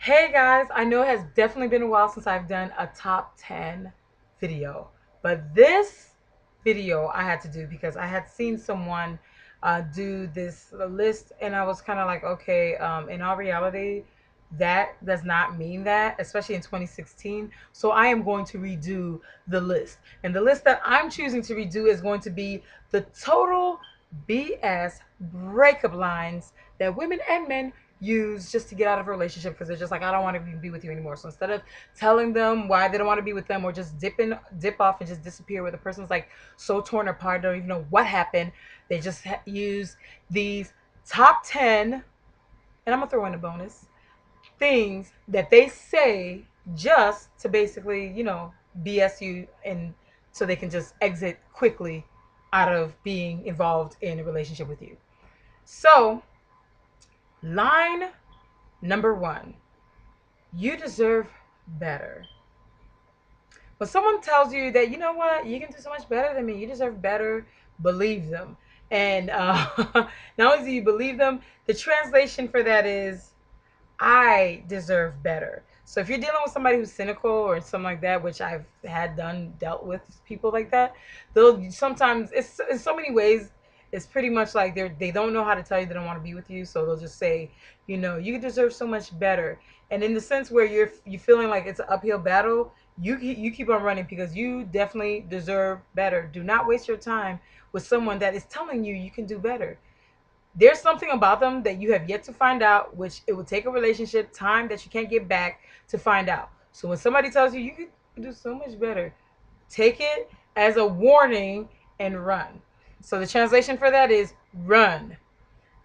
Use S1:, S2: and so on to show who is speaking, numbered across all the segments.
S1: Hey guys, I know it has definitely been a while since I've done a top 10 video, but this video I had to do because I had seen someone do this list and I was kind of like, okay, in all reality, that does not mean that, especially in 2016. So I am going to redo the list. And the list that I'm choosing to redo is going to be the total BS breakup lines that women and men use just to get out of a relationship because they're just like, I don't want to be with you anymore. So instead of telling them why they don't want to be with them or just dip off and just disappear where the person's like so torn apart, don't even know what happened, they just use these top 10, and I'm gonna throw in a bonus, things that they say just to basically, BS you, and so they can just exit quickly out of being involved in a relationship with you. So, line number one, you deserve better. When someone tells you that, you know what, you can do so much better than me, you deserve better, believe them. And not only do you believe them, the translation for that is, I deserve better. So if you're dealing with somebody who's cynical or something like that, which I've dealt with people like that, they'll sometimes, it's in so many ways, it's pretty much like they don't know how to tell you they don't want to be with you, so they'll just say, you deserve so much better. And in the sense where you feeling like it's an uphill battle, you keep on running because you definitely deserve better. Do not waste your time with someone that is telling you you can do better. There's something about them that you have yet to find out, which it will take a relationship time that you can't get back to find out. So when somebody tells you you can do so much better, take it as a warning and run. So the translation for that is run.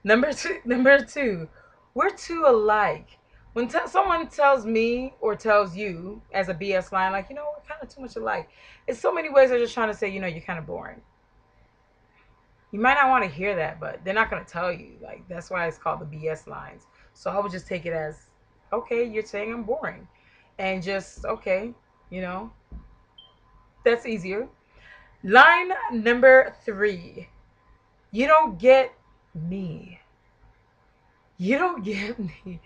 S1: Number two, we're too alike. When someone tells me or tells you as a BS line, like, we're kind of too much alike, in so many ways they're just trying to say, you're kind of boring. You might not want to hear that, but they're not going to tell you. Like, that's why it's called the BS lines. So I would just take it as, okay, you're saying I'm boring. And just, okay, you know, that's easier. Line number three, you don't get me. You don't get me.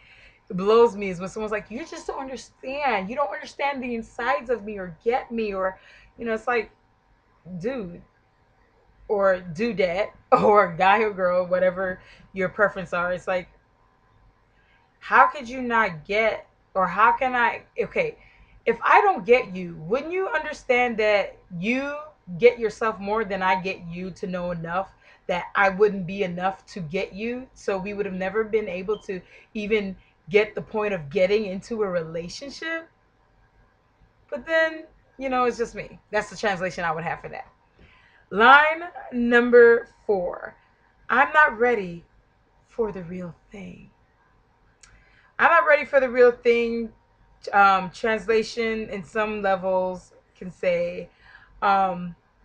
S1: It blows me is when someone's like, you just don't understand. You don't understand the insides of me or get me. Or, it's like, dude, or dudette, or guy or girl, whatever your preference are. It's like, how could you not get, or how can I, okay, if I don't get you, wouldn't you understand that you get yourself more than I get you to know enough that I wouldn't be enough to get you? So we would have never been able to even get the point of getting into a relationship. But then, it's just me. That's the translation I would have for that. Line number four, I'm not ready for the real thing. I'm not ready for the real thing. Translation in some levels can say,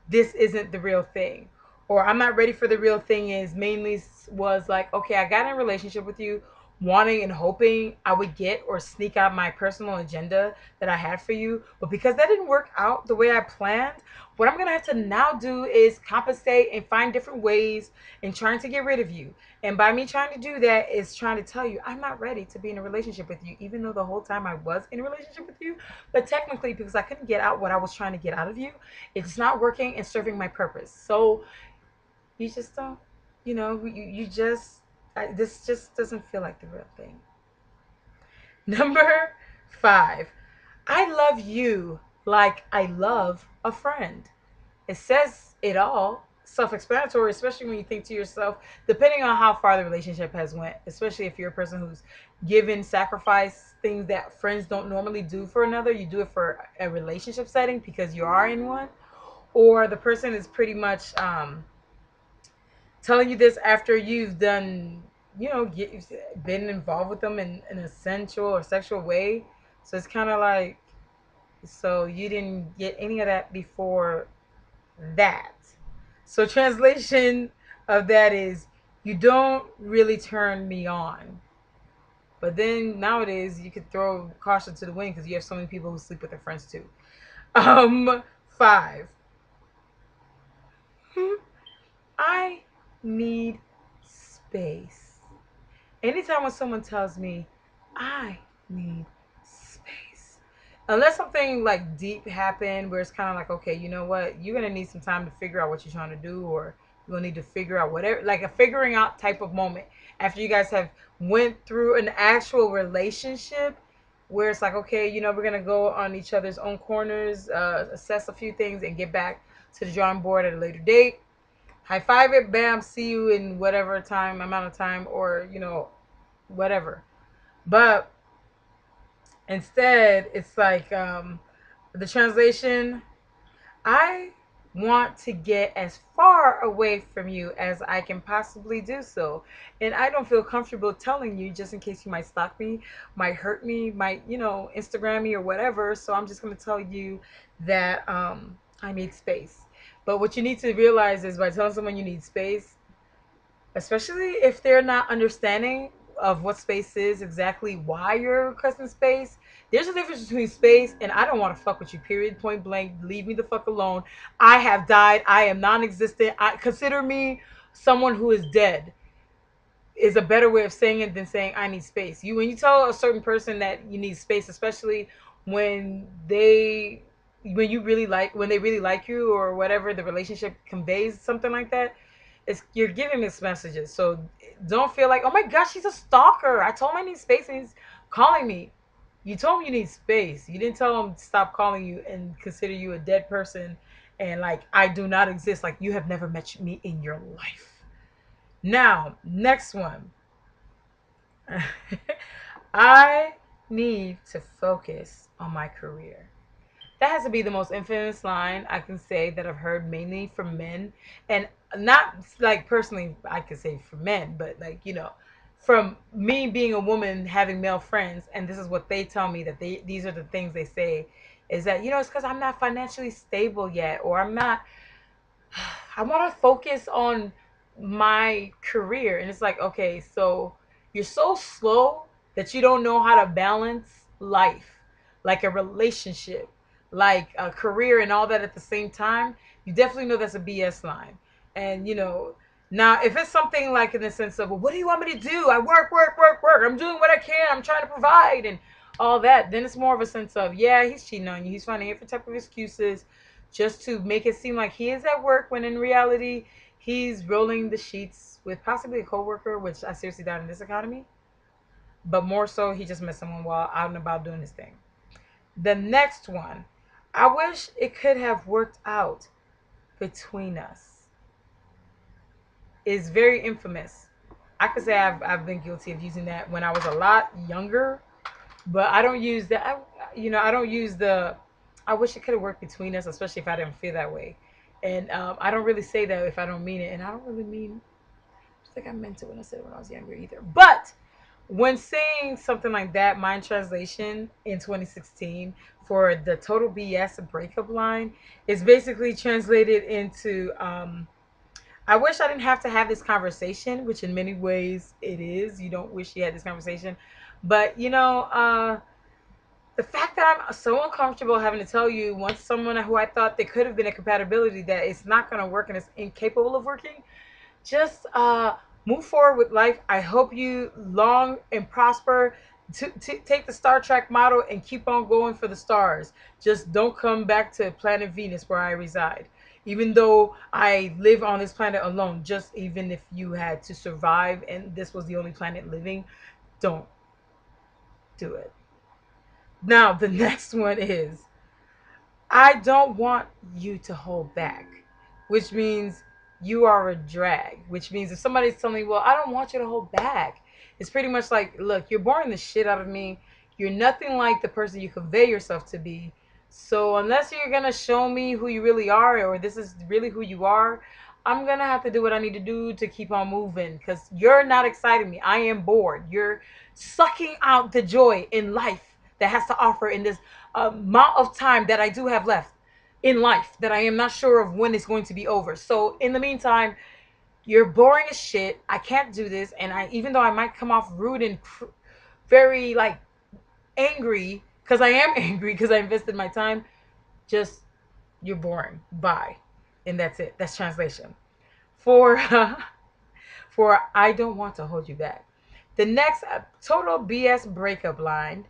S1: this isn't the real thing. Or I'm not ready for the real thing is mainly was like, okay, I got in a relationship with you wanting and hoping I would get or sneak out my personal agenda that I had for you. But because that didn't work out the way I planned, what I'm going to have to now do is compensate and find different ways and trying to get rid of you. And by me trying to do that is trying to tell you I'm not ready to be in a relationship with you, even though the whole time I was in a relationship with you. But technically, because I couldn't get out what I was trying to get out of you, it's not working and serving my purpose. So you just don't, you just, this just doesn't feel like the real thing. Number five, I love you like I love a friend. It says it all, self-explanatory, especially when you think to yourself, depending on how far the relationship has went, especially if you're a person who's given sacrifice things that friends don't normally do for another, you do it for a relationship setting because you are in one, or the person is pretty much telling you this after you've done, been involved with them in a sensual or sexual way. So it's kind of like, so you didn't get any of that before that. So translation of that is, you don't really turn me on. But then nowadays you could throw caution to the wind because you have so many people who sleep with their friends too. Five. I need space. Anytime when someone tells me I need space. Unless something like deep happened where it's kind of like, okay, you know what? You're going to need some time to figure out what you're trying to do, or you're going to need to figure out whatever, like a figuring out type of moment after you guys have went through an actual relationship where it's like, okay, we're going to go on each other's own corners, assess a few things, and get back to the drawing board at a later date. High five it, bam, see you in whatever amount of time, or, whatever. But instead, it's like the translation, I want to get as far away from you as I can possibly do so. And I don't feel comfortable telling you just in case you might stalk me, might hurt me, might, Instagram me or whatever. So I'm just going to tell you that I need space. But what you need to realize is by telling someone you need space, especially if they're not understanding of what space is, exactly why you're requesting space. There's a difference between space and I don't want to fuck with you, period, point blank. Leave me the fuck alone. I have died. I am non-existent. I consider me someone who is dead, is a better way of saying it than saying I need space. When you tell a certain person that you need space, especially when when they really like you, or whatever the relationship conveys, something like that, you're giving mixed messages. So don't feel like, oh my gosh, he's a stalker. I told him I need space and he's calling me. You told him you need space. You didn't tell him to stop calling you and consider you a dead person, and like I do not exist. Like you have never met me in your life. Now, next one. I need to focus on my career. That has to be the most infamous line I can say that I've heard, mainly from men. And not like personally, I could say for men, but like, from me being a woman having male friends, and this is what they tell me, that these are the things they say, is that, it's because I'm not financially stable yet, or I want to focus on my career. And it's like, okay, so you're so slow that you don't know how to balance life, like a relationship, like a career, and all that at the same time. You definitely know that's a BS line. And, now if it's something like in the sense of, well, what do you want me to do? I work, work, work, work. I'm doing what I can. I'm trying to provide and all that. Then it's more of a sense of, yeah, he's cheating on you. He's finding every type of excuses just to make it seem like he is at work, when in reality he's rolling the sheets with possibly a coworker, which I seriously doubt in this economy. But more so, he just met someone while out and about doing his thing. The next one, I wish it could have worked out between us, is very infamous. I could say I've been guilty of using that when I was a lot younger, but I don't use that. I don't use the. I wish it could have worked between us, especially if I didn't feel that way. And I don't really say that if I don't mean it, and I don't really mean. I think I meant it when I said it when I was younger either. But when saying something like that, my translation in 2016 for the Total BS Breakup Line is basically translated into I wish I didn't have to have this conversation, which in many ways it is. You don't wish you had this conversation. But, the fact that I'm so uncomfortable having to tell you, once someone who I thought there could have been a compatibility, that it's not going to work and it's incapable of working, just move forward with life. I hope you long and prosper. To take the Star Trek model and keep on going for the stars. Just don't come back to planet Venus where I reside. Even though I live on this planet alone, just even if you had to survive and this was the only planet living, don't do it. Now, the next one is, I don't want you to hold back, which means you are a drag, which means if somebody's telling me, well, I don't want you to hold back, it's pretty much like, look, you're boring the shit out of me. You're nothing like the person you convey yourself to be. So unless you're going to show me who you really are, or this is really who you are, I'm going to have to do what I need to do to keep on moving, because you're not exciting me. I am bored. You're sucking out the joy in life that has to offer in this amount of time that I do have left in life, that I am not sure of when it's going to be over. So in the meantime, you're boring as shit. I can't do this. And even though I might come off rude and very like angry, because I am angry because I invested my time, just, you're boring. Bye. And that's it. That's translation. For for I don't want to hold you back. The next Total BS Breakup Line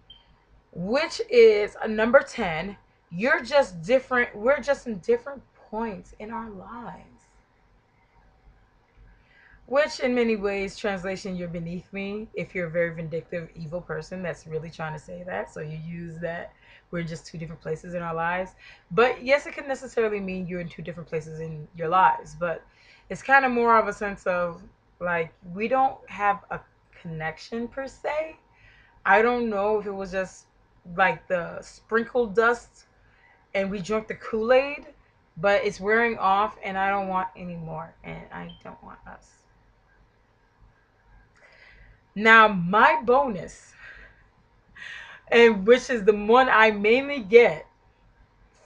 S1: which is a number 10. You're just different. We're just in different points in our lives. Which, in many ways, translation, you're beneath me if you're a very vindictive, evil person that's really trying to say that. So you use that. We're just two different places in our lives. But yes, it can necessarily mean you're in two different places in your lives. But it's kind of more of a sense of like, we don't have a connection per se. I don't know if it was just like the sprinkle dust and we drank the Kool Aid, but it's wearing off and I don't want any more. And I don't want us. Now, my bonus, and which is the one I mainly get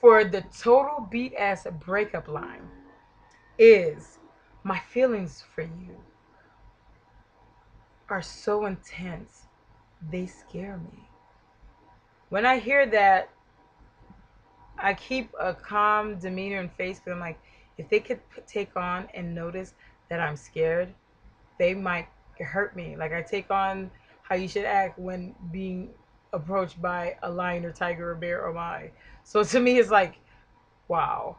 S1: for the Total BS Breakup Line, is my feelings for you are so intense, they scare me. When I hear that, I keep a calm demeanor and face because I'm like, if they could take on and notice that I'm scared, they might hurt me. Like I take on how you should act when being approached by a lion or tiger or bear or my. So to me, it's like, wow.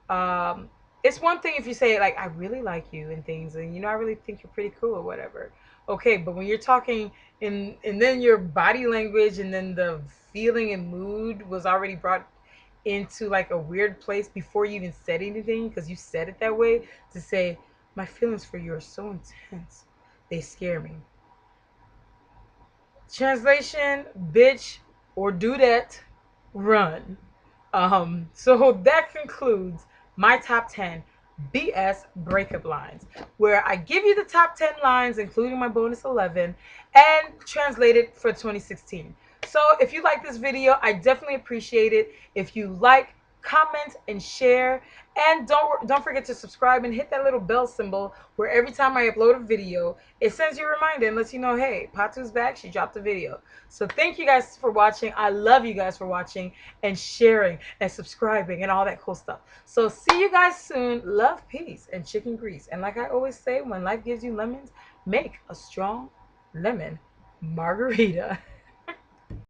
S1: Um, it's one thing if you say like, I really like you and things, and I really think you're pretty cool or whatever. Okay, but when you're talking and then your body language and then the feeling and mood was already brought into like a weird place before you even said anything because you said it that way to say my feelings for you are so intense they scare me. Translation, bitch or dudette, run. So that concludes my top 10 BS breakup lines, where I give you the top 10 lines, including my bonus 11, and translate it for 2016. So if you like this video, I definitely appreciate it. If you like, comment, and share. And don't forget to subscribe and hit that little bell symbol where every time I upload a video, it sends you a reminder and lets you know, hey, Patu's back. She dropped a video. So thank you guys for watching. I love you guys for watching and sharing and subscribing and all that cool stuff. So see you guys soon. Love, peace, and chicken grease. And like I always say, when life gives you lemons, make a strong lemon margarita.